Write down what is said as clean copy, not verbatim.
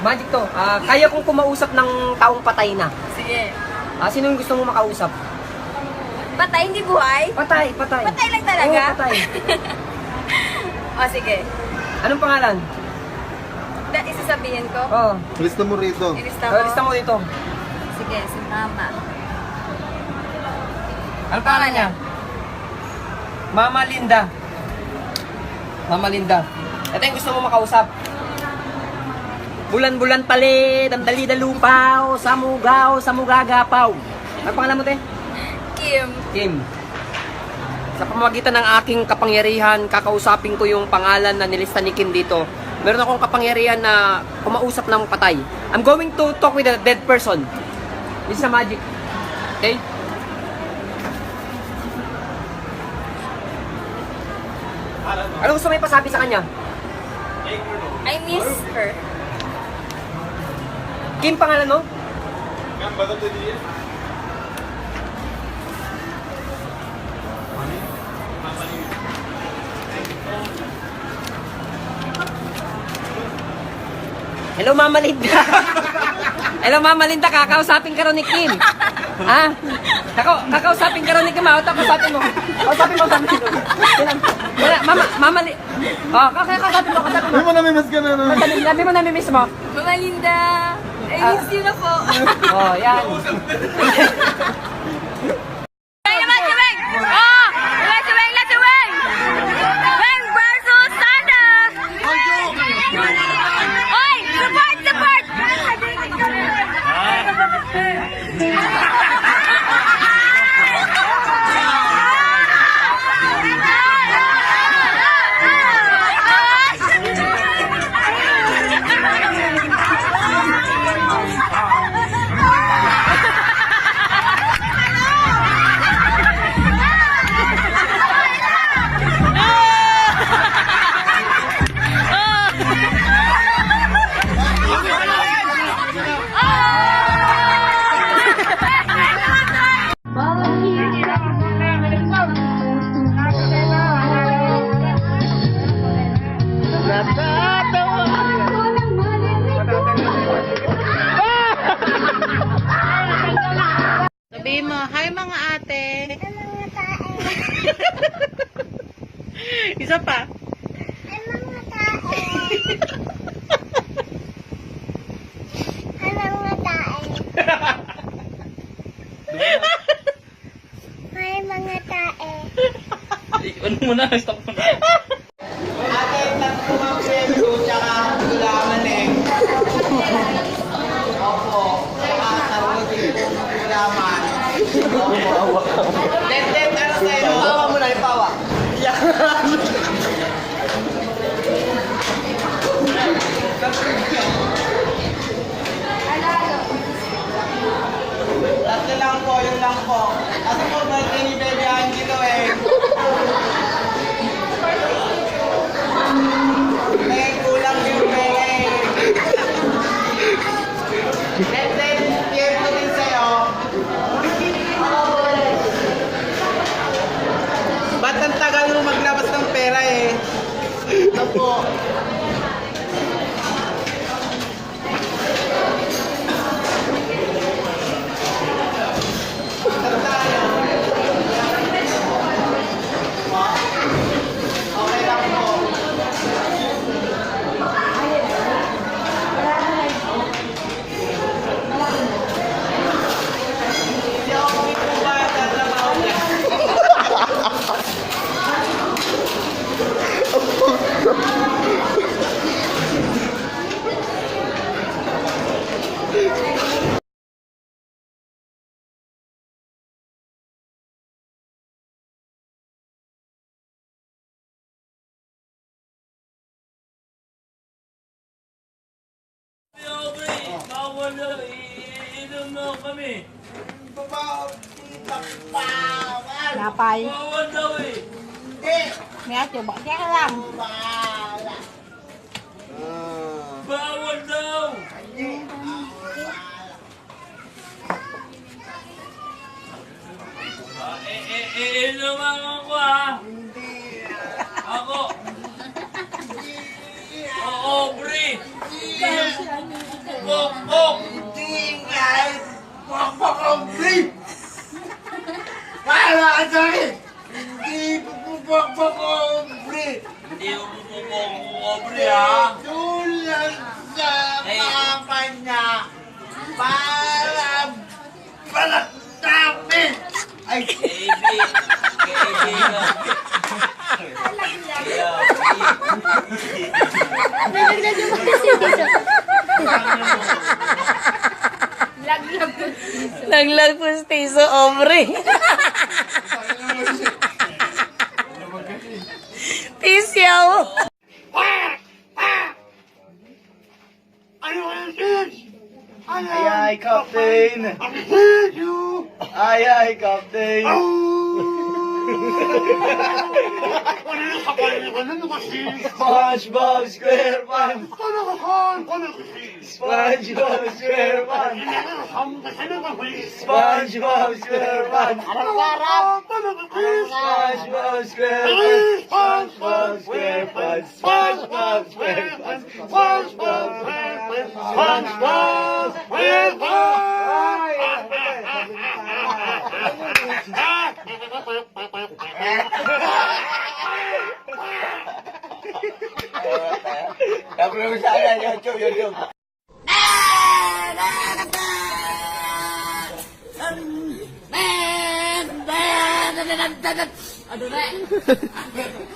Magic to. Kaya kong kumausap ng taong patay na. Sige. Sino yung gusto mo makausap? Patay, hindi buhay? Patay, patay. Patay lang talaga? Oo, patay. O, sige. Anong pangalan? Isasabihin ko? Oo. Lista mo rito. Ilista mo? Lista mo dito. Sige, si Mama. Anong pangalan niya? Mama Linda. Mama Linda. Ito yung gusto mo makausap. Bulan-bulan palit, ang dali-dalupaw, samugaw, samugagapaw. Anong pangalan mo, te? Kim. Kim. Sa pamamagitan ng aking kapangyarihan, kakausapin ko yung pangalan na nilista ni Kim dito. Meron akong kapangyarihan na kumausap ng patay. I'm going to talk with a dead person. This is a magic. Okay? Ano gusto mo ipasabi sa kanya? I miss her. Kim, pangalan mo? Hello, Mama Linda. Hello, Mama Linda. Kakausapin ka rin ni Kim. Ha? Kakausapin ka rin ni Kim. Kausapin mo. Kausapin mo. Wala, Mama Linda. Oh, kakausapin mo. Sabi mo namimiss ka na, no? Sabi mo namimiss mo. Mama Linda, I miss you na po. Oh, yan. Weng naman si Weng! Oh! Let's Weng! Let's Weng! Weng versus Sanda! Oy! Support! Support! Sabihin mo, hi mga ate. Isa pa. May mga tae. Ano mo na? Stop mo na. Ate, tatlong peso, tsaka gulaman eh. Opo. Tsaka tatlong gulaman. Opo. Let, ano sa'yo? Pawa mo na, ipawa. Tatlo lang po, yun lang po. Kasi po, birthday ni Baby Angelo eh. Eh, kulang yung pera eh. Let, share ko din sa'yo. Ba't ang tagal mo maglabas ng pera eh? Ito po. Okay lang po. Hindi ako kumipuba at tatrabaho niya. Bawal na. Iinom na kami. Napay. Bawal daw eh. May ate, bakit ka lang? Bawal daw. Iinuman ako ha. Ako. Oo, Bri. pokpok. Hindi nga pagpakombre! Wala ka sa akin! Hindi pagpakombre! Hindi mo pupukpobre ha. Tulad sa mama niya para balat namin! Ay, Baby. Naglag pustiso, ombre. Tisyaw. ay, ay, Captain! Ay, ay, Captain! SpongeBob SquarePants! SpongeBob SquarePants! SpongeBob SquarePants! SpongeBob SquarePants! SpongeBob SquarePants! SpongeBob SquarePants! SpongeBob SquarePants! SpongeBob Ano na?